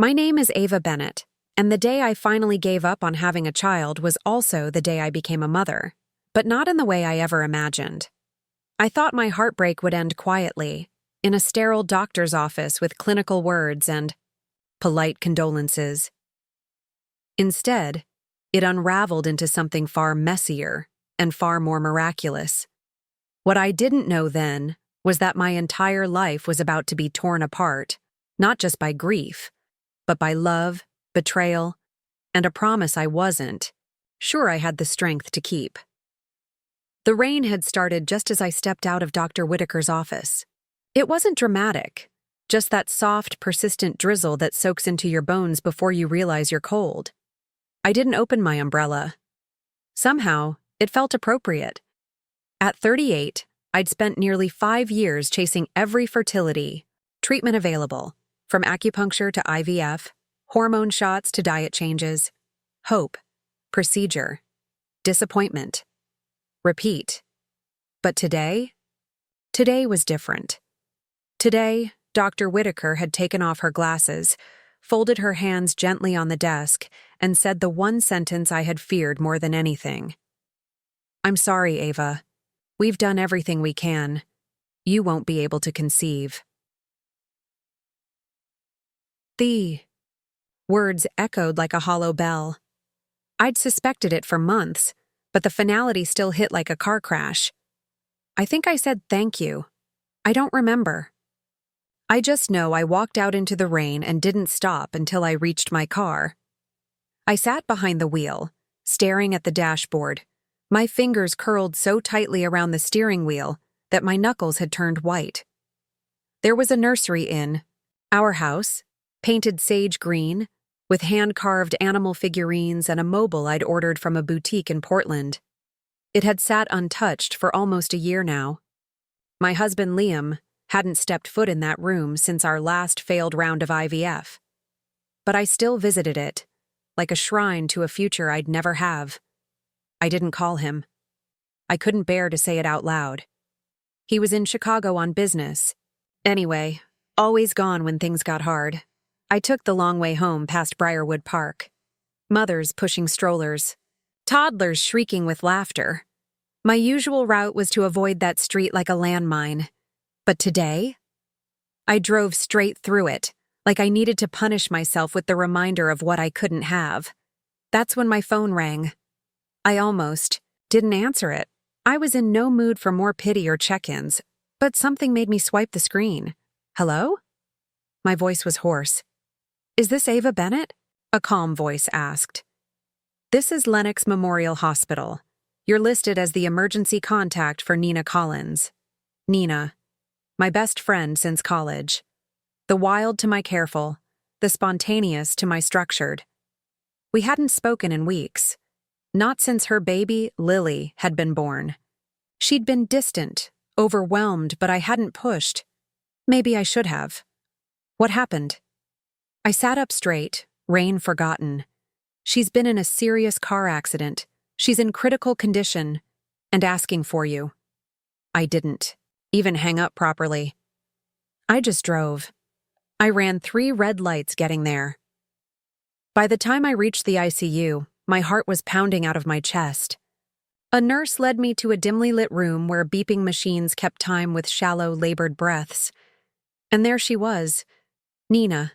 My name is Ava Bennett, and the day I finally gave up on having a child was also the day I became a mother, but not in the way I ever imagined. I thought my heartbreak would end quietly, in a sterile doctor's office with clinical words and polite condolences. Instead, it unraveled into something far messier and far more miraculous. What I didn't know then was that my entire life was about to be torn apart, not just by grief, but by love, betrayal, and a promise I wasn't sure I had the strength to keep. The rain had started just as I stepped out of Dr. Whitaker's office. It wasn't dramatic, just that soft, persistent drizzle that soaks into your bones before you realize you're cold. I didn't open my umbrella. Somehow, it felt appropriate. At 38, I'd spent nearly 5 years chasing every fertility treatment available, from acupuncture to IVF, hormone shots to diet changes, hope, procedure, disappointment, repeat. But today was different. Today, Dr. Whitaker had taken off her glasses, folded her hands gently on the desk, and said the one sentence I had feared more than anything. "I'm sorry, Ava. We've done everything we can. You won't be able to conceive." The words echoed like a hollow bell. I'd suspected it for months, but the finality still hit like a car crash. I think I said thank you. I don't remember. I just know I walked out into the rain and didn't stop until I reached my car. I sat behind the wheel, staring at the dashboard, my fingers curled so tightly around the steering wheel that my knuckles had turned white. There was a nursery in our house, painted sage green, with hand-carved animal figurines and a mobile I'd ordered from a boutique in Portland. It had sat untouched for almost a year now. My husband Liam hadn't stepped foot in that room since our last failed round of IVF. But I still visited it, like a shrine to a future I'd never have. I didn't call him. I couldn't bear to say it out loud. He was in Chicago on business. Anyway, always gone when things got hard. I took the long way home past Briarwood Park. Mothers pushing strollers. Toddlers shrieking with laughter. My usual route was to avoid that street like a landmine. But today, I drove straight through it, like I needed to punish myself with the reminder of what I couldn't have. That's when my phone rang. I almost didn't answer it. I was in no mood for more pity or check-ins, but something made me swipe the screen. "Hello?" My voice was hoarse. "Is this Ava Bennett?" A calm voice asked. "This is Lenox Memorial Hospital. You're listed as the emergency contact for Nina Collins." Nina, my best friend since college. The wild to my careful, the spontaneous to my structured. We hadn't spoken in weeks. Not since her baby, Lily, had been born. She'd been distant, overwhelmed, but I hadn't pushed. Maybe I should have. What happened? I sat up straight, rain forgotten. "She's been in a serious car accident. She's in critical condition, and asking for you." I didn't even hang up properly. I just drove. I ran 3 red lights getting there. By the time I reached the ICU, my heart was pounding out of my chest. A nurse led me to a dimly lit room where beeping machines kept time with shallow, labored breaths. And there she was, Nina,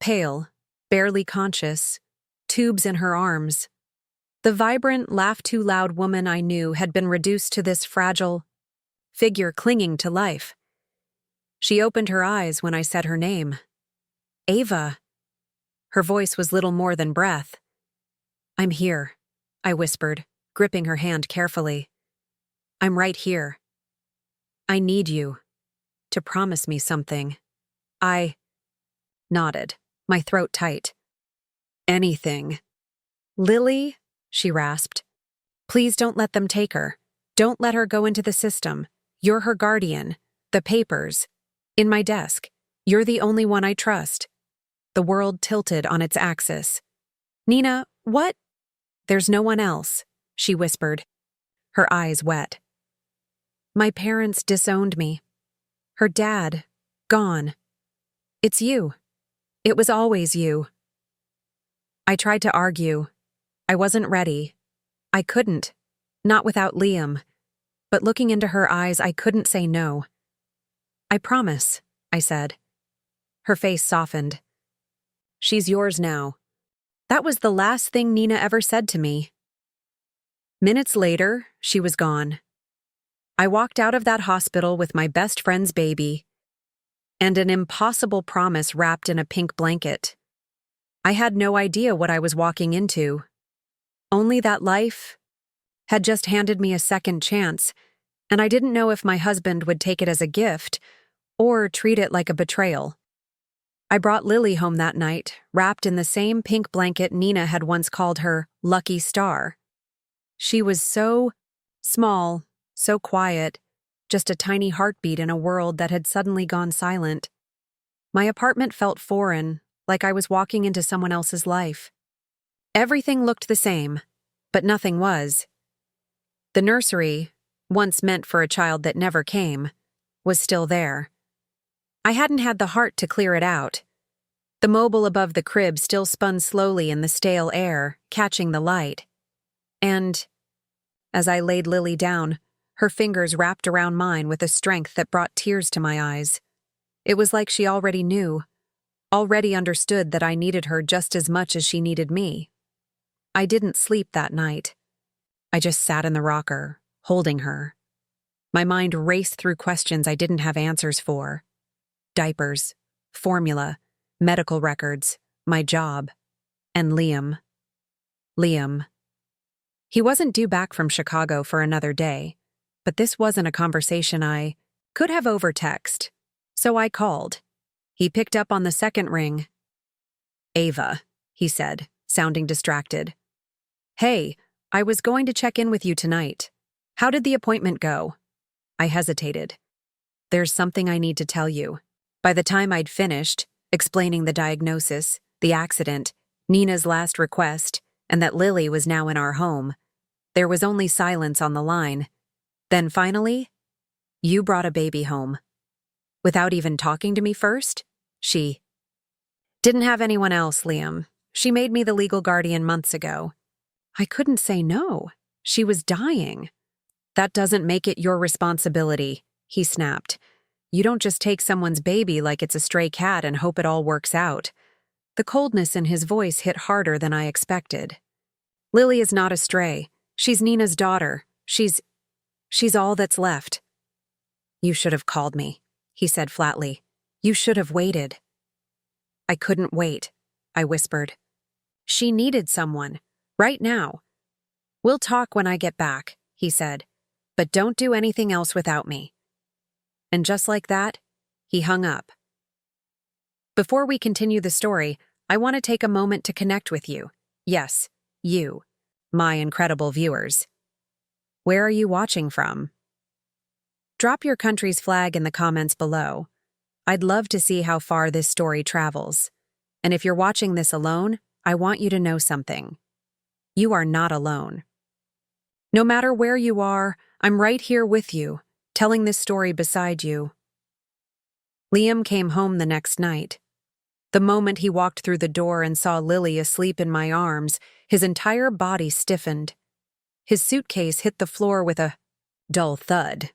pale, barely conscious, tubes in her arms. The vibrant, laugh-too-loud woman I knew had been reduced to this fragile figure clinging to life. She opened her eyes when I said her name. "Ava." Her voice was little more than breath. "I'm here," I whispered, gripping her hand carefully. "I'm right here. I need you to promise me something." I nodded, my throat tight. "Anything." "Lily," she rasped. "Please don't let them take her. Don't let her go into the system. You're her guardian. The papers. In my desk. You're the only one I trust." The world tilted on its axis. "Nina, what?" "There's no one else," she whispered, her eyes wet. "My parents disowned me. Her dad, gone. It's you. It was always you. I tried to argue. I wasn't ready. I couldn't. Not without Liam. But looking into her eyes, I couldn't say no. I promise, I said. Her face softened. She's yours now. That was the last thing Nina ever said to me. Minutes later, she was gone. I walked out of that hospital with my best friend's baby and an impossible promise wrapped in a pink blanket. I had no idea what I was walking into. Only that life had just handed me a second chance, and I didn't know if my husband would take it as a gift or treat it like a betrayal. I brought Lily home that night, wrapped in the same pink blanket Nina had once called her lucky star. She was so small, so quiet, just a tiny heartbeat in a world that had suddenly gone silent. My apartment felt foreign, like I was walking into someone else's life. Everything looked the same, but nothing was. The nursery, once meant for a child that never came, was still there. I hadn't had the heart to clear it out. The mobile above the crib still spun slowly in the stale air, catching the light. And as I laid Lily down, her fingers wrapped around mine with a strength that brought tears to my eyes. It was like she already knew, already understood that I needed her just as much as she needed me. I didn't sleep that night. I just sat in the rocker, holding her. My mind raced through questions I didn't have answers for. Diapers, formula, medical records, my job, and Liam. Liam. He wasn't due back from Chicago for another day, but this wasn't a conversation I could have over text, so I called. He picked up on the second ring. Ava, he said, sounding distracted. Hey, I was going to check in with you tonight. How did the appointment go? I hesitated. There's something I need to tell you. By the time I'd finished, explaining the diagnosis, the accident, Nina's last request, and that Lily was now in our home, there was only silence on the line. Then finally, you brought a baby home. Without even talking to me first? She didn't have anyone else, Liam. She made me the legal guardian months ago. I couldn't say no. She was dying. That doesn't make it your responsibility, he snapped. You don't just take someone's baby like it's a stray cat and hope it all works out. The coldness in his voice hit harder than I expected. Lily is not a stray. She's Nina's daughter. She's all that's left. You should have called me, he said flatly. You should have waited. I couldn't wait, I whispered. She needed someone, right now. We'll talk when I get back, he said, but don't do anything else without me. And just like that, he hung up. Before we continue the story, I want to take a moment to connect with you. Yes, you, my incredible viewers. Where are you watching from? Drop your country's flag in the comments below. I'd love to see how far this story travels. And if you're watching this alone, I want you to know something. You are not alone. No matter where you are, I'm right here with you, telling this story beside you. Liam came home the next night. The moment he walked through the door and saw Lily asleep in my arms, his entire body stiffened. His suitcase hit the floor with a dull thud.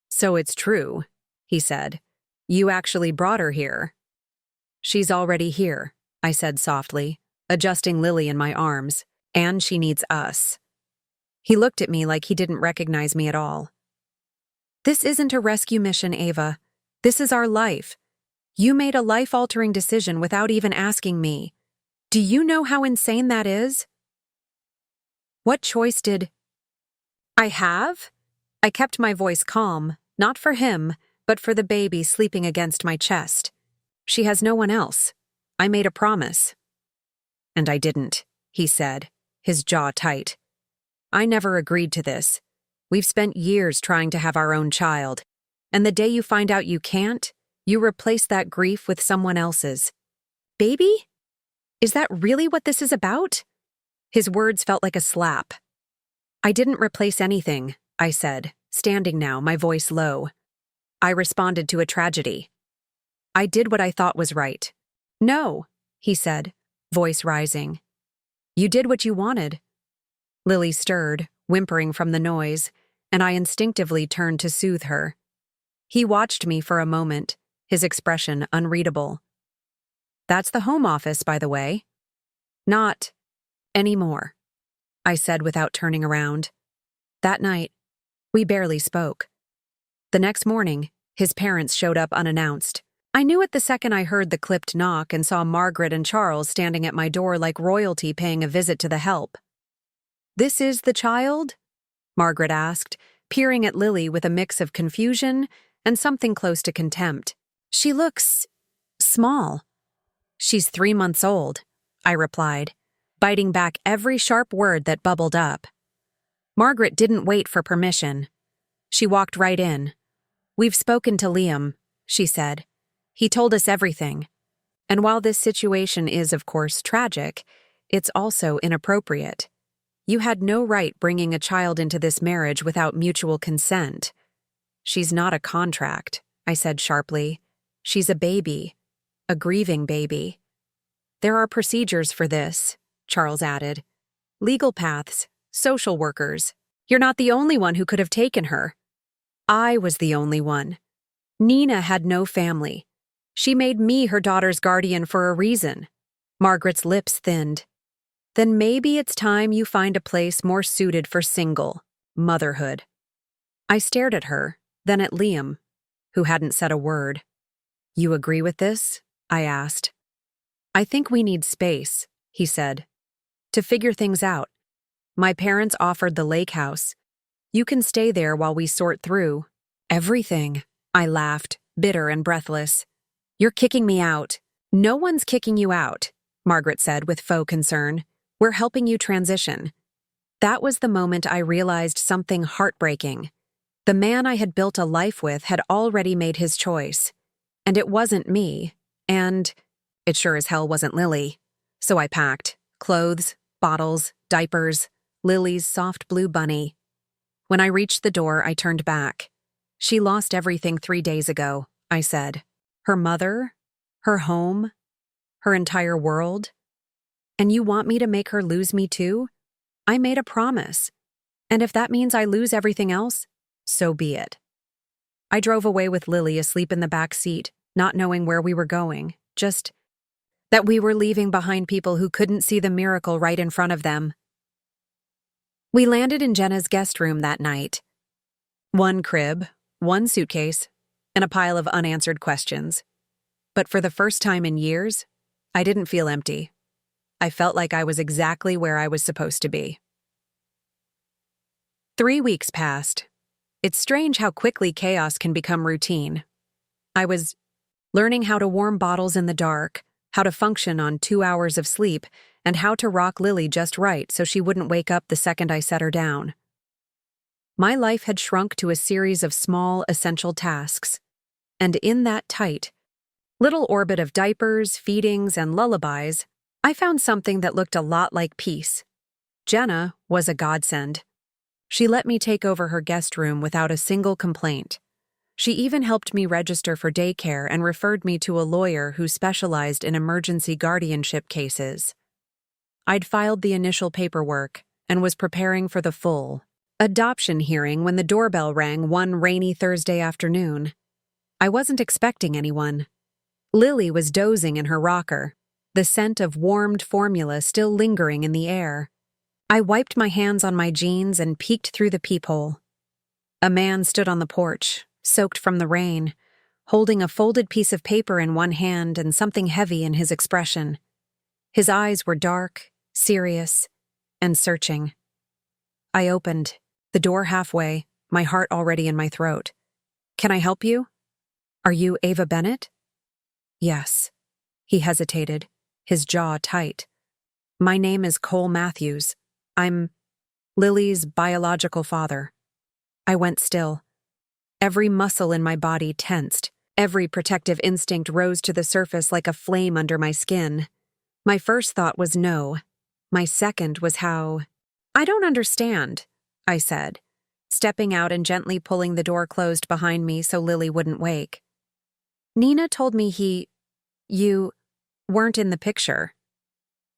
So it's true, he said. You actually brought her here. She's already here, I said softly, adjusting Lily in my arms, and she needs us. He looked at me like he didn't recognize me at all. This isn't a rescue mission, Ava. This is our life. You made a life-altering decision without even asking me. Do you know how insane that is? What choice did I have? I kept my voice calm, not for him, but for the baby sleeping against my chest. She has no one else. I made a promise. And I didn't, he said, his jaw tight. I never agreed to this. We've spent years trying to have our own child, and the day you find out you can't, you replace that grief with someone else's. Baby? Is that really what this is about? His words felt like a slap. I didn't replace anything, I said, standing now, my voice low. I responded to a tragedy. I did what I thought was right. No, he said, voice rising. You did what you wanted. Lily stirred, whimpering from the noise, and I instinctively turned to soothe her. He watched me for a moment, his expression unreadable. That's the home office, by the way. Not anymore, I said without turning around. That night, we barely spoke. The next morning, his parents showed up unannounced. I knew it the second I heard the clipped knock and saw Margaret and Charles standing at my door like royalty paying a visit to the help. This is the child? Margaret asked, peering at Lily with a mix of confusion and something close to contempt. She looks small. She's 3 months old, I replied, biting back every sharp word that bubbled up. Margaret didn't wait for permission. She walked right in. We've spoken to Liam, she said. He told us everything. And while this situation is, of course, tragic, it's also inappropriate. You had no right bringing a child into this marriage without mutual consent. She's not a contract, I said sharply. She's a baby. A grieving baby. There are procedures for this, Charles added. Legal paths, social workers. You're not the only one who could have taken her. I was the only one. Nina had no family. She made me her daughter's guardian for a reason. Margaret's lips thinned. Then maybe it's time you find a place more suited for single motherhood. I stared at her, then at Liam, who hadn't said a word. You agree with this? I asked. I think we need space, he said, to figure things out. My parents offered the lake house. You can stay there while we sort through everything. I laughed, bitter and breathless. You're kicking me out. No one's kicking you out, Margaret said with faux concern. We're helping you transition. That was the moment I realized something heartbreaking. The man I had built a life with had already made his choice. And it wasn't me. And it sure as hell wasn't Lily. So I packed clothes, bottles, diapers, Lily's soft blue bunny. When I reached the door, I turned back. She lost everything 3 days ago, I said. Her mother, her home, her entire world. And you want me to make her lose me too? I made a promise. And if that means I lose everything else, so be it. I drove away with Lily asleep in the back seat, not knowing where we were going, just that we were leaving behind people who couldn't see the miracle right in front of them. We landed in Jenna's guest room that night. 1 crib, 1 suitcase, and a pile of unanswered questions. But for the first time in years, I didn't feel empty. I felt like I was exactly where I was supposed to be. 3 weeks passed. It's strange how quickly chaos can become routine. I was learning how to warm bottles in the dark, how to function on 2 hours of sleep, and how to rock Lily just right so she wouldn't wake up the second I set her down. My life had shrunk to a series of small, essential tasks. And in that tight, little orbit of diapers, feedings, and lullabies, I found something that looked a lot like peace. Jenna was a godsend. She let me take over her guest room without a single complaint. She even helped me register for daycare and referred me to a lawyer who specialized in emergency guardianship cases. I'd filed the initial paperwork and was preparing for the full adoption hearing when the doorbell rang one rainy Thursday afternoon. I wasn't expecting anyone. Lily was dozing in her rocker, the scent of warmed formula still lingering in the air. I wiped my hands on my jeans and peeked through the peephole. A man stood on the porch, soaked from the rain, holding a folded piece of paper in one hand and something heavy in his expression. His eyes were dark, serious, and searching. I opened, the door halfway, my heart already in my throat. Can I help you? Are you Ava Bennett? Yes. He hesitated, his jaw tight. My name is Cole Matthews. I'm Lily's biological father. I went still. Every muscle in my body tensed. Every protective instinct rose to the surface like a flame under my skin. My first thought was no. My second was how... I don't understand, I said, stepping out and gently pulling the door closed behind me so Lily wouldn't wake. Nina told me you... weren't in the picture.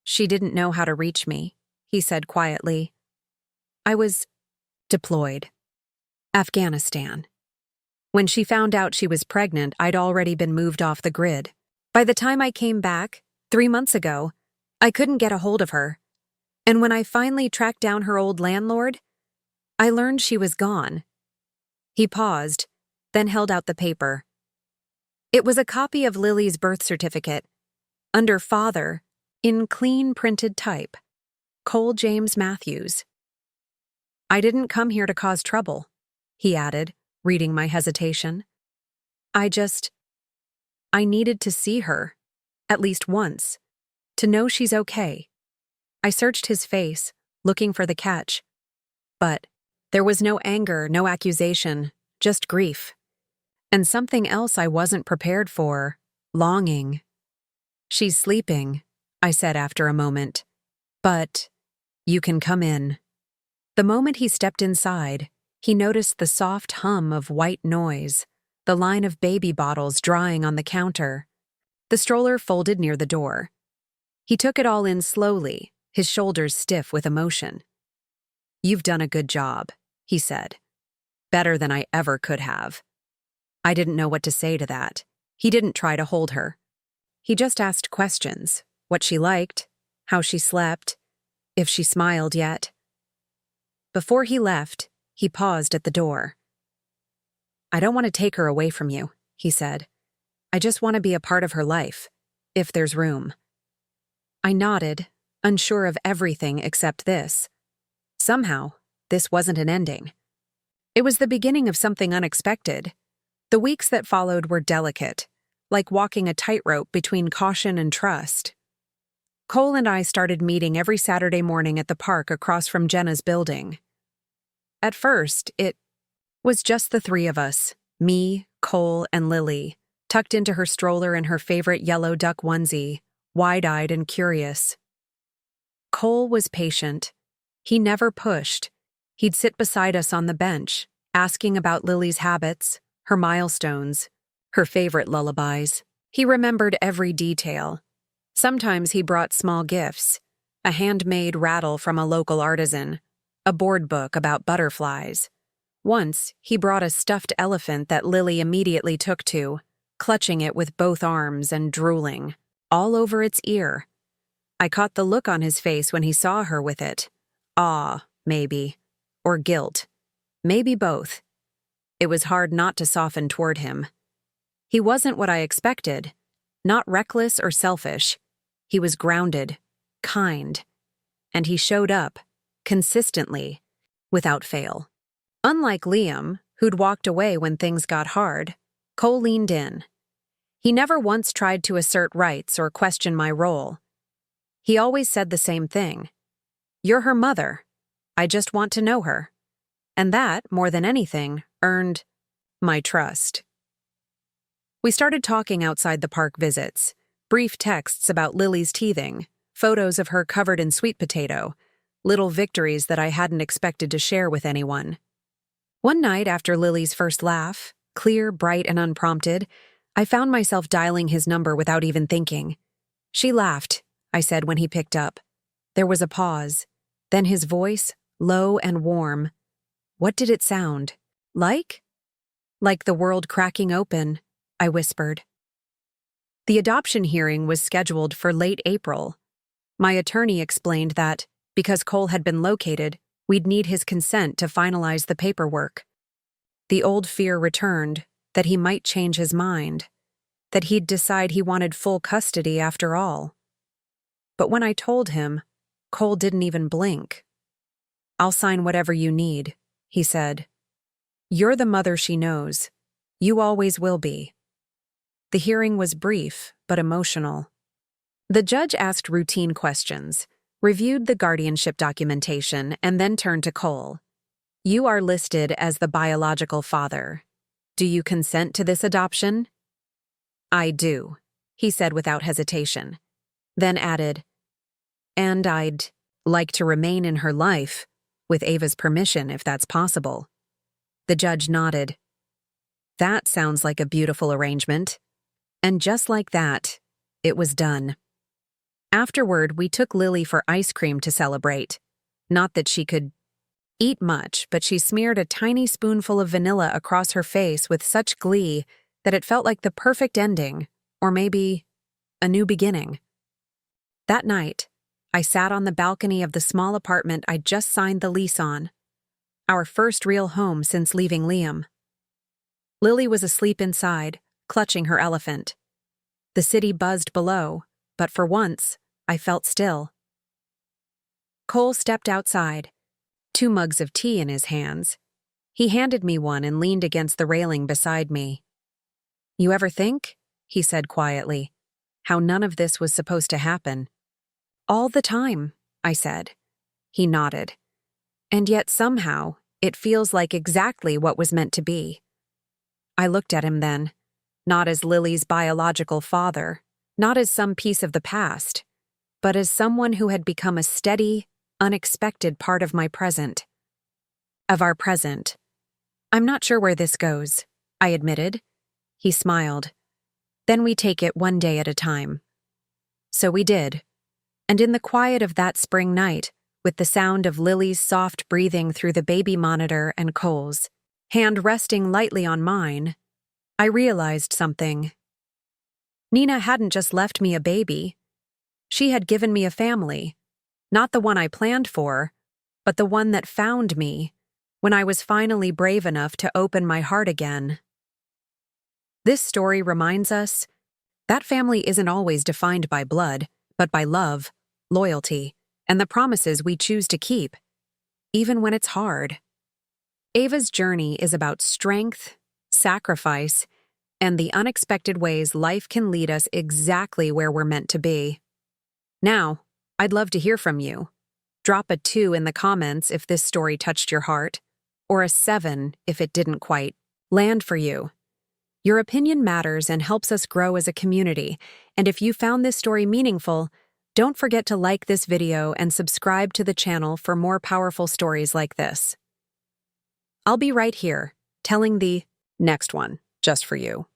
She didn't know how to reach me, he said quietly. I was deployed. Afghanistan. When she found out she was pregnant, I'd already been moved off the grid. By the time I came back, 3 months ago, I couldn't get a hold of her. And when I finally tracked down her old landlord, I learned she was gone. He paused, then held out the paper. It was a copy of Lily's birth certificate, under father, in clean printed type. Cole James Matthews. I didn't come here to cause trouble, he added, reading my hesitation. I needed to see her, at least once, to know she's okay. I searched his face, looking for the catch. But there was no anger, no accusation, just grief. And something else I wasn't prepared for, longing. She's sleeping, I said after a moment. But you can come in. The moment he stepped inside, he noticed the soft hum of white noise, the line of baby bottles drying on the counter. The stroller folded near the door. He took it all in slowly, his shoulders stiff with emotion. You've done a good job, he said. Better than I ever could have. I didn't know what to say to that. He didn't try to hold her. He just asked questions, what she liked, how she slept, if she smiled yet. Before he left, he paused at the door. I don't want to take her away from you, he said. I just want to be a part of her life, if there's room. I nodded, unsure of everything except this. Somehow, this wasn't an ending. It was the beginning of something unexpected. The weeks that followed were delicate, like walking a tightrope between caution and trust. Cole and I started meeting every Saturday morning at the park across from Jenna's building. At first, it was just the three of us, me, Cole, and Lily, tucked into her stroller in her favorite yellow duck onesie, wide-eyed and curious. Cole was patient. He never pushed. He'd sit beside us on the bench, asking about Lily's habits, her milestones, her favorite lullabies. He remembered every detail. Sometimes he brought small gifts, a handmade rattle from a local artisan, a board book about butterflies. Once, he brought a stuffed elephant that Lily immediately took to, clutching it with both arms and drooling, all over its ear. I caught the look on his face when he saw her with it. Awe, maybe. Or guilt. Maybe both. It was hard not to soften toward him. He wasn't what I expected. Not reckless or selfish. He was grounded, kind. And he showed up, consistently, without fail. Unlike Liam, who'd walked away when things got hard, Cole leaned in. He never once tried to assert rights or question my role. He always said the same thing. You're her mother. I just want to know her. And that, more than anything, earned my trust. We started talking outside the park visits, brief texts about Lily's teething, photos of her covered in sweet potato, little victories that I hadn't expected to share with anyone. One night after Lily's first laugh, clear, bright, and unprompted, I found myself dialing his number without even thinking. She laughed, I said when he picked up. There was a pause. Then his voice, low and warm. What did it sound? Like? Like the world cracking open, I whispered. The adoption hearing was scheduled for late April. My attorney explained that, because Cole had been located, we'd need his consent to finalize the paperwork. The old fear returned, that he might change his mind, that he'd decide he wanted full custody after all. But when I told him, Cole didn't even blink. I'll sign whatever you need, he said. You're the mother she knows. You always will be. The hearing was brief, but emotional. The judge asked routine questions, reviewed the guardianship documentation, and then turned to Cole. You are listed as the biological father. Do you consent to this adoption? I do, he said without hesitation. Then added, and I'd like to remain in her life, with Ava's permission if that's possible. The judge nodded. That sounds like a beautiful arrangement. And just like that, it was done. Afterward, we took Lily for ice cream to celebrate. Not that she could eat much, but she smeared a tiny spoonful of vanilla across her face with such glee that it felt like the perfect ending, or maybe a new beginning. That night, I sat on the balcony of the small apartment I'd just signed the lease on, our first real home since leaving Liam. Lily was asleep inside, clutching her elephant. The city buzzed below, but for once, I felt still. Cole stepped outside, 2 mugs of tea in his hands. He handed me one and leaned against the railing beside me. "You ever think," he said quietly, "how none of this was supposed to happen?" "All the time," I said. He nodded. "And yet somehow, it feels like exactly what was meant to be." I looked at him then, not as Lily's biological father, not as some piece of the past, but as someone who had become a steady, unexpected part of my present. Of our present. "I'm not sure where this goes," I admitted. He smiled. "Then we take it one day at a time." So we did. And in the quiet of that spring night, with the sound of Lily's soft breathing through the baby monitor and Cole's hand resting lightly on mine, I realized something. Nina hadn't just left me a baby. She had given me a family. Not the one I planned for, but the one that found me when I was finally brave enough to open my heart again. This story reminds us that family isn't always defined by blood, but by love, loyalty, and the promises we choose to keep, even when it's hard. Ava's journey is about strength, sacrifice, and the unexpected ways life can lead us exactly where we're meant to be. Now, I'd love to hear from you. Drop a 2 in the comments if this story touched your heart, or a 7 if it didn't quite land for you. Your opinion matters and helps us grow as a community, and if you found this story meaningful, don't forget to like this video and subscribe to the channel for more powerful stories like this. I'll be right here, telling the next one just for you.